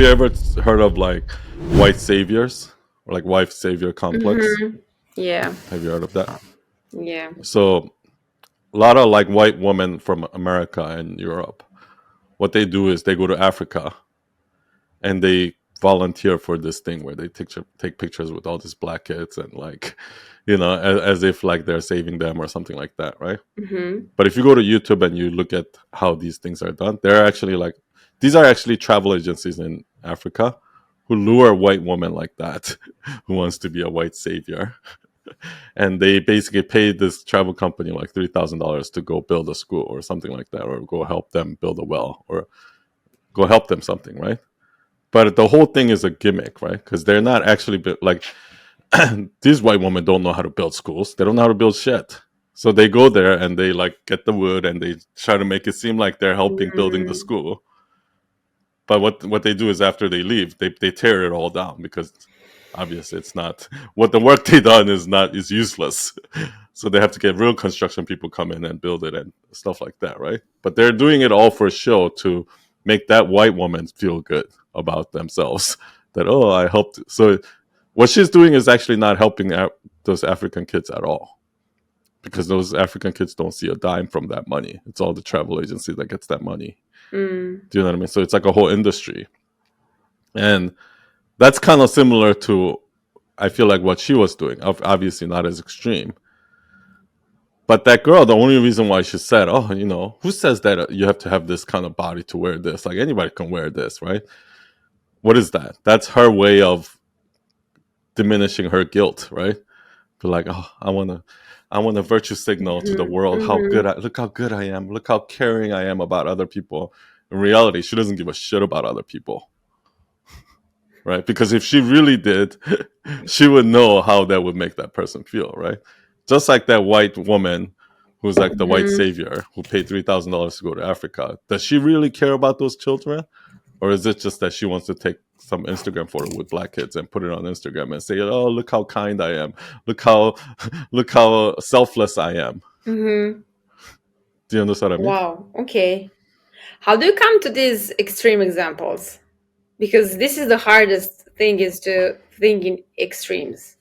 you ever heard of like white saviors or like white savior complex? Mm-hmm. Yeah. Have you heard of that? Yeah. So a lot of like white women from America and Europe, what they do is they go to Africa and they volunteer for this thing where they take pictures with all these black kids and like, as if like they're saving them or something like that, right? Mm-hmm. But if you go to YouTube and you look at how these things are done, they're actually like these are actually travel agencies in Africa who lure white women like that who wants to be a white savior, and they basically pay this travel company like $3,000 to go build a school or something like that, or go help them build a well, or go help them something, right? But the whole thing is a gimmick, right? Because they're not actually like these white women don't know how to build schools. They don't know how to build shit. So they go there and they like get the wood and they try to make it seem like they're helping building the Mm-hmm. school. But what they do is after they leave, they tear it all down because obviously it's not what the work they done is useless. So they have to get real construction people come in and build it and stuff like that, right? But they're doing it all for show to make that white woman feel good about themselves. That I helped. So what she's doing is actually not helping those African kids at all, because those African kids don't see a dime from that money. It's all the travel agency that gets that money. Mm. Do you know what I mean? So it's like a whole industry, and that's kind of similar to, I feel like, what she was doing. Obviously not as extreme, but that girl, the only reason why she said, "Oh, who says that you have to have this kind of body to wear this? Like anybody can wear this, right?" What is that? That's her way of diminishing her guilt, right? Like, oh, I want to virtue signal to the Mm-hmm. world how Mm-hmm. good look how good I am, look how caring I am about other people. In reality, she doesn't give a shit about other people, right? Because if she really did, she would know how that would make that person feel, right? Just like that white woman who's like the white Mm-hmm. savior who paid $3,000 to go to Africa. Does she really care about those children? Or is it just that she wants to take some Instagram photo with black kids and put it on Instagram and say, "Oh, look how kind I am. Look how look how selfless I am." Mm-hmm. Do you understand what I mean? Wow. Okay. How do you come to these extreme examples? Because this is the hardest thing, is to think in extremes,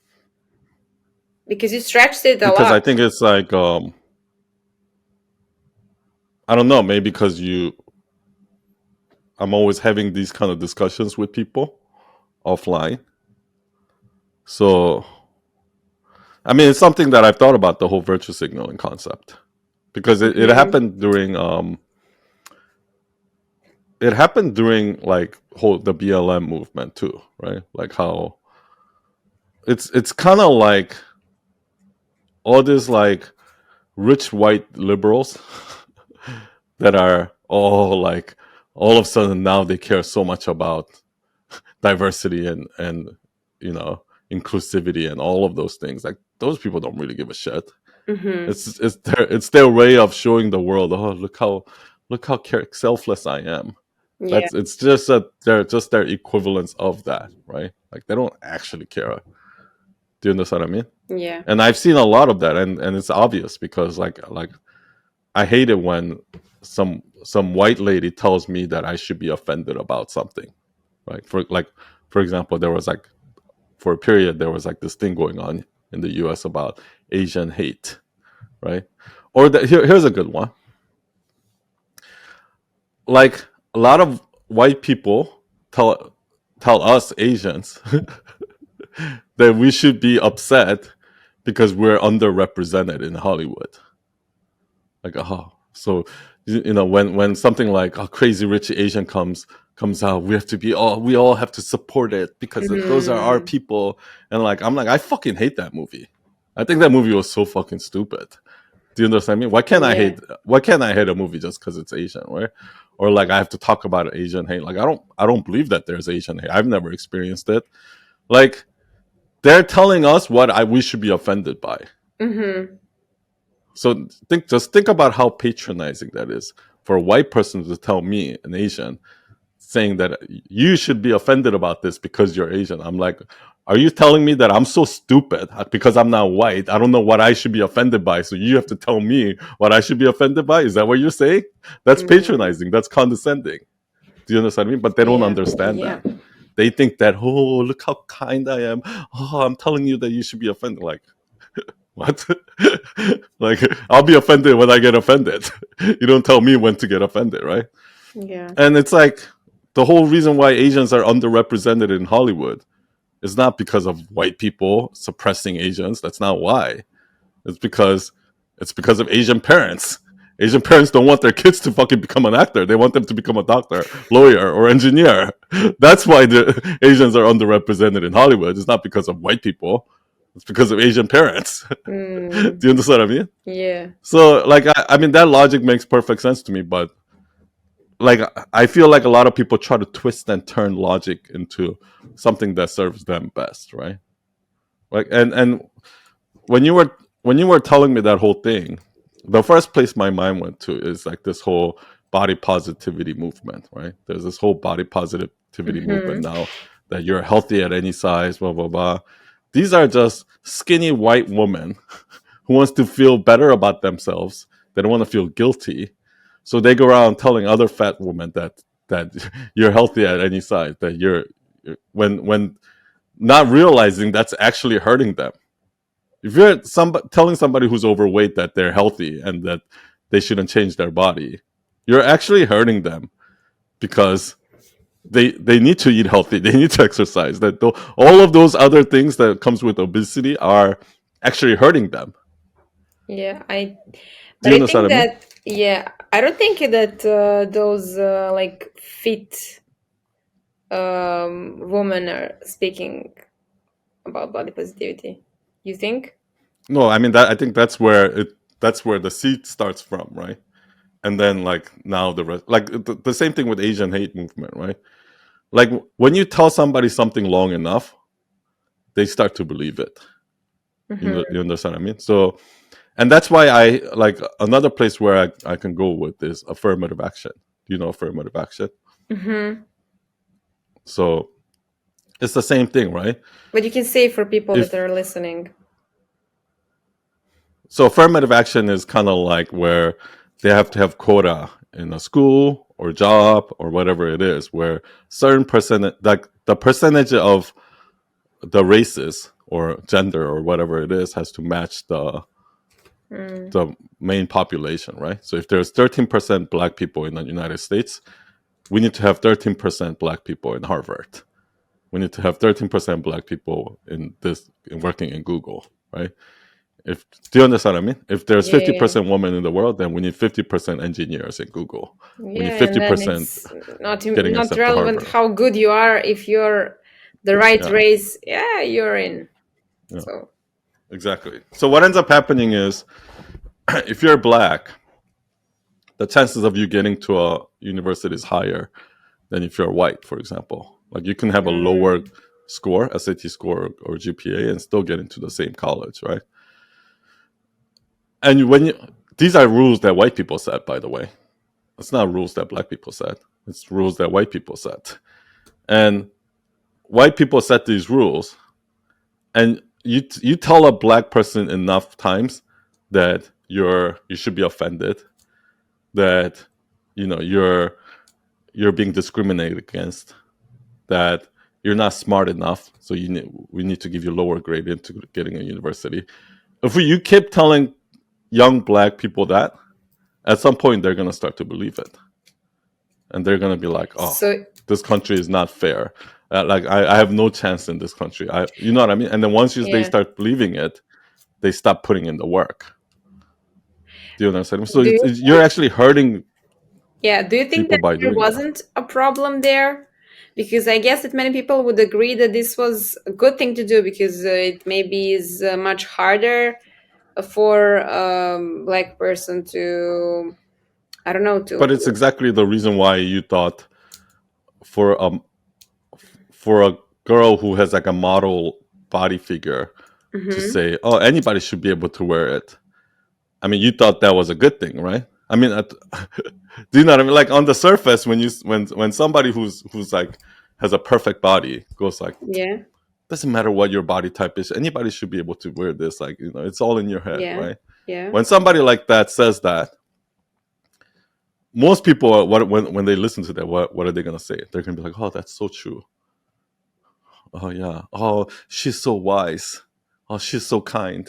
because you stretched it a Because I lot. think it's like I don't know, maybe because I'm always having these kind of discussions with people offline. So I mean, it's something that I've thought about, the whole virtue signaling concept, because it Mm-hmm. happened during like whole the BLM movement too, right? Like how it's kind of like all these like rich white liberals that are all like all of a sudden now they care so much about diversity and you know inclusivity and all of those things. Like those people don't really give a shit. Mm-hmm. It's their way of showing the world, oh, look how selfless I am. Yeah. That's It's just that they're just their equivalents of that, right? Like they don't actually care. Do you understand what I mean? Yeah. And I've seen a lot of that, and it's obvious because like I hate it when some white lady tells me that I should be offended about something, right? For example, there was like for a period there was like this thing going on in the U.S. about Asian hate, right? Or here's a good one. Like a lot of white people tell us Asians that we should be upset because we're underrepresented in Hollywood. Like, oh, so when something like a Crazy Rich Asian comes out, we all have to support it because those are our Mm-hmm. people. And like I'm like, I fucking hate that movie. I think that movie was so fucking stupid. Do you understand me? Yeah. Why can't I hate a movie just because it's Asian, right? Or like I have to talk about Asian hate. Like I don't believe that there's Asian hate. I've never experienced it. Like they're telling us what we should be offended by. Mm-hmm. So think about how patronizing that is for a white person to tell me, an Asian, saying that you should be offended about this because you're Asian. I'm like, are you telling me that I'm so stupid because I'm not white? I don't know what I should be offended by. So you have to tell me what I should be offended by? Is that what you're saying? That's Mm-hmm. patronizing. That's condescending. Do you understand me? But they don't Yeah. understand Yeah. that. They think that, oh, look how kind I am. Oh, I'm telling you that you should be offended. Like, what? Like, I'll be offended when I get offended. You don't tell me when to get offended, right? Yeah. And it's like the whole reason why Asians are underrepresented in Hollywood is not because of white people suppressing Asians. That's not why. It's because of Asian parents. Asian parents don't want their kids to fucking become an actor. They want them to become a doctor, lawyer, or engineer. That's why the Asians are underrepresented in Hollywood. It's not because of white people. It's because of Asian parents. Mm, Do you understand what I mean? yeah. So, like, I mean, that logic makes perfect sense to me, but like, I feel like a lot of people try to twist and turn logic into something that serves them best, right? Like, and when you were telling me that whole thing, the first place my mind went to is like this whole body positivity movement, right? There's this whole body positivity movement Hmm. now that you're healthy at any size, blah blah blah. These are just skinny white women who wants to feel better about themselves. They don't want to feel guilty, so they go around telling other fat women that you're healthy at any size, that when not realizing that's actually hurting them. If you're telling somebody who's overweight that they're healthy and that they shouldn't change their body, you're actually hurting them because they need to eat healthy, they need to exercise. All of those other things that comes with obesity are actually hurting them. Yeah. Do But you I understand think what I mean? that, yeah, I don't think that those like fit women are speaking about body positivity. You think? No, I mean that. I think that's where the seed starts from, right? And then like now the rest, like the same thing with Asian hate movement, right? Like when you tell somebody something long enough, they start to believe it. Mm-hmm. You understand what I mean? So, and that's why I like another place where I can go with is affirmative action. Do you know affirmative action? Mm-hmm. So it's the same thing, right? But you can say for people that If are listening. so, affirmative action is kind of like where they have to have quota in a school or job or whatever it is, where certain percentage, like the percentage of the races or gender or whatever it is, has to match Mm, the main population, right? So if there's 13% black people in the United States, we need to have 13% black people in Harvard. We need to have 13% black people in working in Google, right? If Do you understand what I mean? If there's yeah. 50% women in the world, then we need 50% engineers in Google. We need Yeah, and then 50% it's not getting not accepted to relevant Harvard. how good you are if you're the right Yeah, race. Yeah, you're in. yeah, So exactly. So what ends up happening is, if you're black, the chances of you getting to a university is higher than if you're white, for example. Like you can have a lower mm, score, SAT score or GPA, and still get into the same college, right? And these are rules that white people set, by the way. It's not rules that black people set. It's rules that white people set. And white people set these rules, and you tell a black person enough times that you should be offended, that you're being discriminated against, that you're not smart enough, so we need to give you lower grade into getting a university. If you keep telling young black people that, at some point they're gonna start to believe it, and they're gonna be like, "Oh, so this country is not fair. Like I have no chance in this country." You know what I mean? And then once they yeah. start believing it, they stop putting in the work. Do you understand? So Do you you're actually hurting Yeah, do you think people that by there doing that. wasn't a problem there? Because I guess that many people would agree that this was a good thing to do because it maybe is much harder for black person to, I don't know, But it's to. exactly the reason why you thought for a girl who has like a model body figure to Mhm. say, "Oh, anybody should be able to wear it." I mean, you thought that was a good thing, right? I mean, do you know what I mean? Like on the surface, when somebody who's like has a perfect body goes like, Yeah, doesn't matter what your body type is, anybody should be able to wear this. Like it's all in your head, yeah, right? yeah, When somebody like that says that, most people, when they listen to that, what are they gonna say? They're gonna be like, "Oh, that's so true. Oh yeah. Oh, she's so wise. Oh, she's so kind.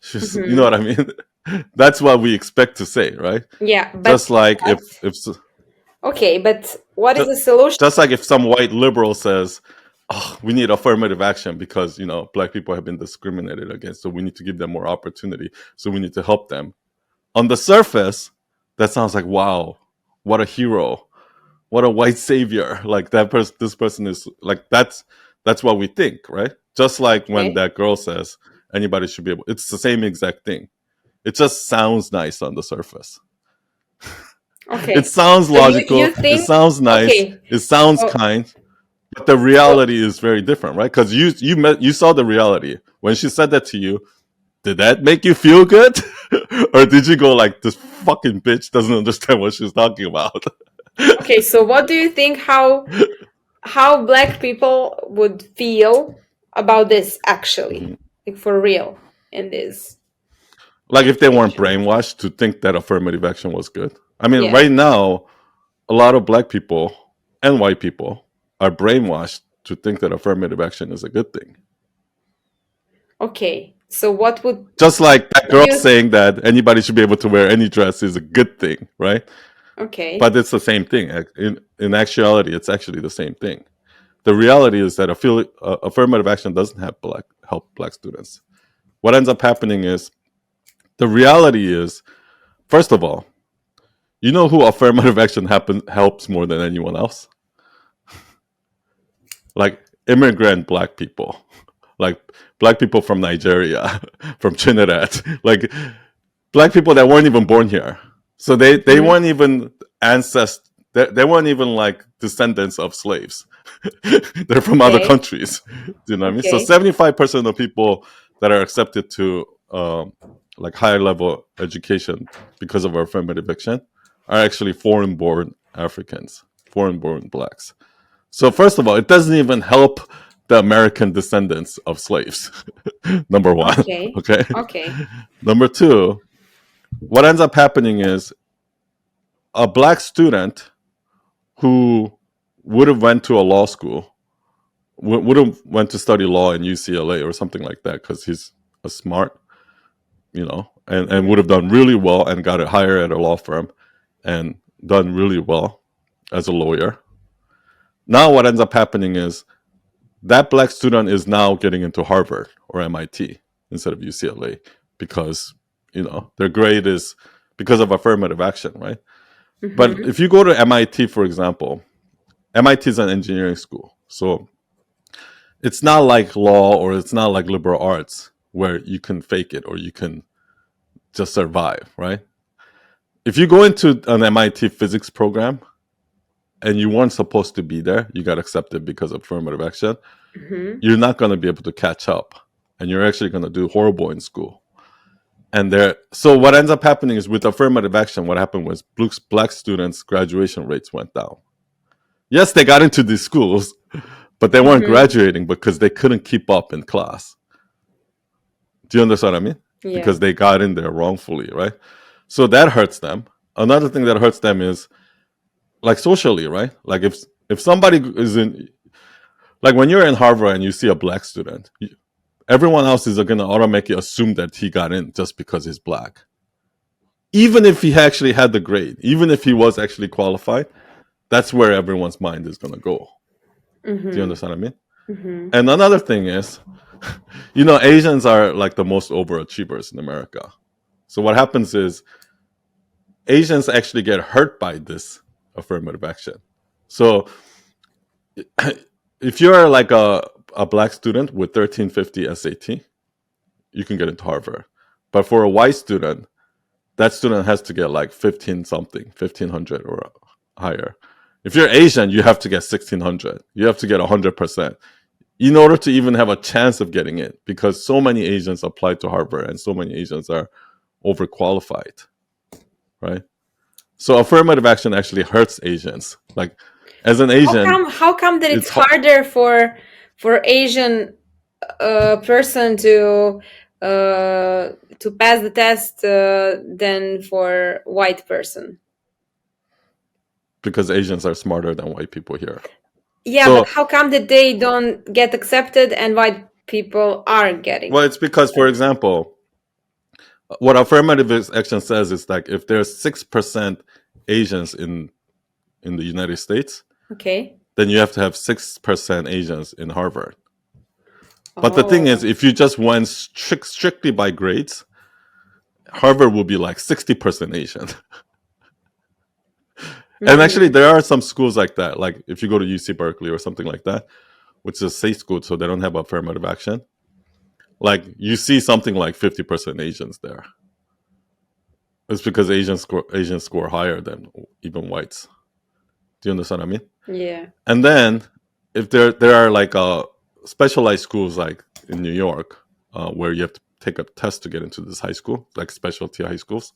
She's, you know Hmm. what I mean." That's what we expect to say, right? Yeah, Just like if okay, but what is just, the solution? just like if some white liberal says, "Oh, we need affirmative action because black people have been discriminated against, so we need to give them more opportunity. So we need to help them." On the surface, that sounds like, wow, what a hero, what a white savior. Like that person, this person is like that's what we think, right? Just like when Okay, that girl says anybody should be able. It's the same exact thing. It just sounds nice on the surface. It okay. sounds So you logical. It think sounds nice. okay? It sounds So kind. But the so reality is very different, right? Because you saw the reality when she said that to you. Did that make you feel good, or did you go like this fucking bitch doesn't understand what she's talking about? okay, so what do you think how black people would feel about this actually, Mhm. like for real in this Like if they weren't situation? brainwashed to think that affirmative action was good. I mean, Yeah. right now, a lot of black people and white people are brainwashed to think that affirmative action is a good thing. Okay. So Just like that what do girl you saying that anybody should be able to wear any dress is a good thing, right? okay. But it's the same thing. In actuality, it's actually the same thing. The reality is that affirmative action doesn't help black students. What ends up happening is the reality is, first of all, you know who affirmative action helps more than anyone else? Like immigrant black people, like black people from Nigeria, from Trinidad, like black people that weren't even born here. So they Hmm. weren't even ancestors. They weren't even like descendants of slaves. They're from other Okay. countries. Do you know what I mean? So Okay. 75% of people that are accepted to like higher level education because of our affirmative action are actually foreign born Africans, foreign born blacks. So first of all, it doesn't even help the American descendants of slaves. Number one. Okay. Okay. Okay. Number two, what ends up happening is a black student who would have went to a law school would have went to study law in UCLA or something like that because he's a smart, and would have done really well and got a hire at a law firm and done really well as a lawyer. Now what ends up happening is that black student is now getting into Harvard or MIT instead of UCLA because their grade is because of affirmative action, right? But Hmm. if you go to MIT, for example, MIT is an engineering school, so it's not like law or it's not like liberal arts where you can fake it or you can just survive, right? If you go into an MIT physics program and you weren't supposed to be there, you got accepted because of affirmative action, Hmm. you're not going to be able to catch up and you're actually going to do horrible in school. And so what ends up happening is with affirmative action, what happened was black students' graduation rates went down. Yes, they got into these schools, but they weren't Hmm. graduating because they couldn't keep up in class. Do you understand what I mean? Yeah. Because they got in there wrongfully, right? So that hurts them. Another thing that hurts them is like socially, right? Like if somebody is in like when you're in Harvard and you see a black student, everyone else is going to automatically assume that he got in just because he's black. Even if he actually had the grade, even if he was actually qualified, that's where everyone's mind is going to go. Do you Hmm. understand what I mean? Hmm. And another thing is, Asians are like the most overachievers in America. So what happens is Asians actually get hurt by this affirmative action. So if you're like a black student with 1350 SAT, you can get into Harvard. But for a white student, that student has to get like 15 something, 1500 or higher. If you're Asian, you have to get 1600. You have to get 100% in order to even have a chance of getting in because so many Asians apply to Harvard and so many Asians are overqualified, right? So affirmative action actually hurts Asians. Like as an Asian, How come that it's it's hard. harder for Asian person to pass the test than for white person? because Asians are smarter than white people here. Yeah, but So, how come that they don't get accepted and white people are getting well, it's because, for accepted? example, what affirmative action says is like if there's 6% Asians in the United States, Okay. then you have to have 6% Asians in Harvard. But the thing is, Oh. if you just went strictly by grades, Harvard will be like 60% Asian. And actually, Mm. there are some schools like that. Like if you go to UC Berkeley or something like that, which is a state school, so they don't have affirmative action. Like you see something like 50% Asians there. It's because Asians score higher than even whites. Do you understand what I mean? Yeah. And then if there are like specialized schools like in New York, where you have to take a test to get into this high school, like specialty high schools.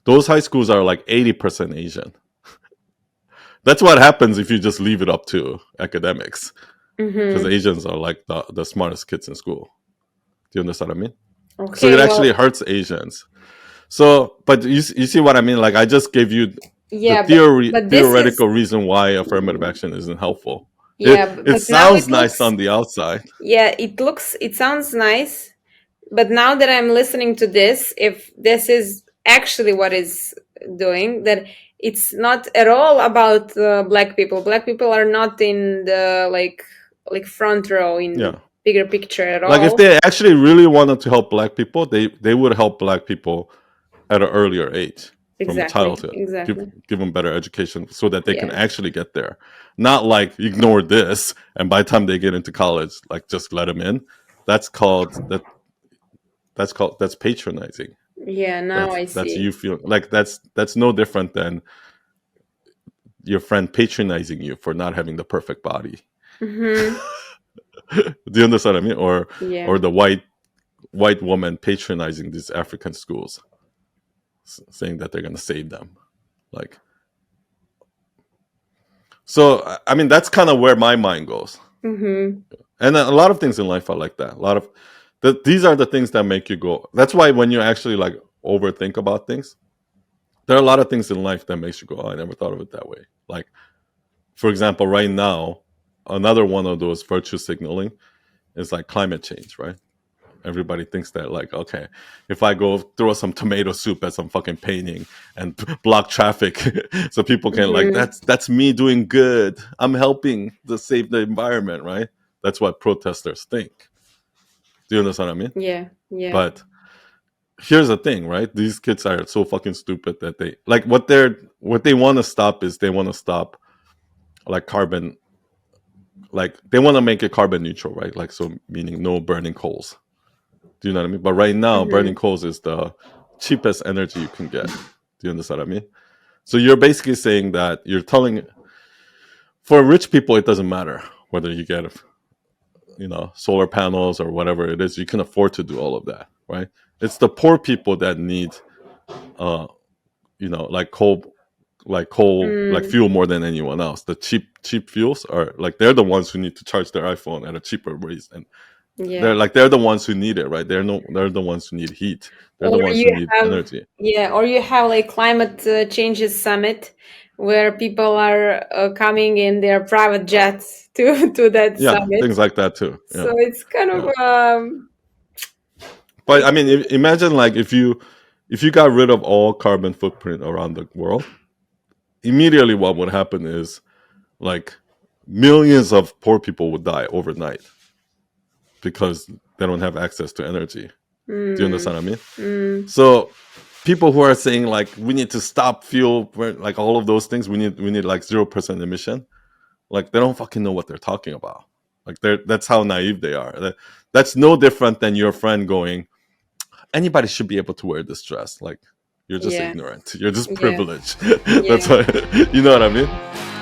Those high schools are like 80% Asian. That's what happens if you just leave it up to academics, because Mm-hmm. Asians are like the smartest kids in school. Do you understand what I mean? So it Okay, actually well, hurts Asians. So, but you see what I mean? Like I just gave you the yeah, but this is theoretical reason why affirmative action isn't helpful. yeah, It but now it sounds nice looks on the outside. yeah, it sounds nice, but now that I'm listening to this, if this is actually what is doing, that it's not at all about black people. Black people are not in the like front row in Yeah. bigger picture at Like if all. they actually really wanted to help black people, they would help black people at an earlier age from Exactly, childhood. exactly. Give them better education so that they can Yes. actually get there. Not like ignore this and by the time they get into college, like just let them in. That's called that's patronizing. Yeah, now I That's see. you feel like that's no different than your friend patronizing you for not having the perfect body. Mm-hmm. Do you understand what I mean? Yeah. Or the white woman patronizing these African schools, saying that they're going to save them. Like, so, I mean, that's kind of where my mind goes. Mm-hmm. And a lot of things in life are like that. A lot of these are the things that make you go. That's why when you actually like overthink about things, there are a lot of things in life that makes you go, oh, I never thought of it that way. Like, for example, right now, another one of those virtue signaling is like climate change, right? Everybody thinks that like, okay, if I go throw some tomato soup at some fucking painting and block traffic, so people can like, Mm-hmm. that's me doing good. I'm helping to save the environment, right? That's what protesters think. Do you understand what I mean? Yeah, yeah. But here's the thing, right? These kids are so fucking stupid that they like what they want to stop is they want to stop like carbon, like they want to make it carbon neutral, right? Like so meaning no burning coals. Do you know what I mean? But right now, burning Mm-hmm. coals is the cheapest energy you can get. Do you understand what I mean? So you're basically saying that you're telling for rich people it doesn't matter whether you get solar panels or whatever it is. You can afford to do all of that, right? It's the poor people that need uh like like Mm, fuel more than anyone else. The cheap fuels are like they're the ones who need to charge their iPhone at a cheaper rate, and yeah. they're the ones who need it, right? They're the ones who need heat. They're Or the ones you who need have energy. yeah, or you have like climate changes summit where people are coming in their private jets to that Yeah, summit. things like that too. So Yeah, it's kind of yeah. But it, I mean, imagine like if you got rid of all carbon footprint around the world, immediately what would happen is like millions of poor people would die overnight because they don't have access to energy. Do you mm, understand what I mean? mm, So people who are saying like we need to stop fuel, like all of those things, we need like 0% emission. Like they don't fucking know what they're talking about. Like that's how naive they are. That's no different than your friend going, anybody should be able to wear this dress. Like you're just yeah, ignorant. You're just yeah, privileged. That's yeah. why you know what I mean.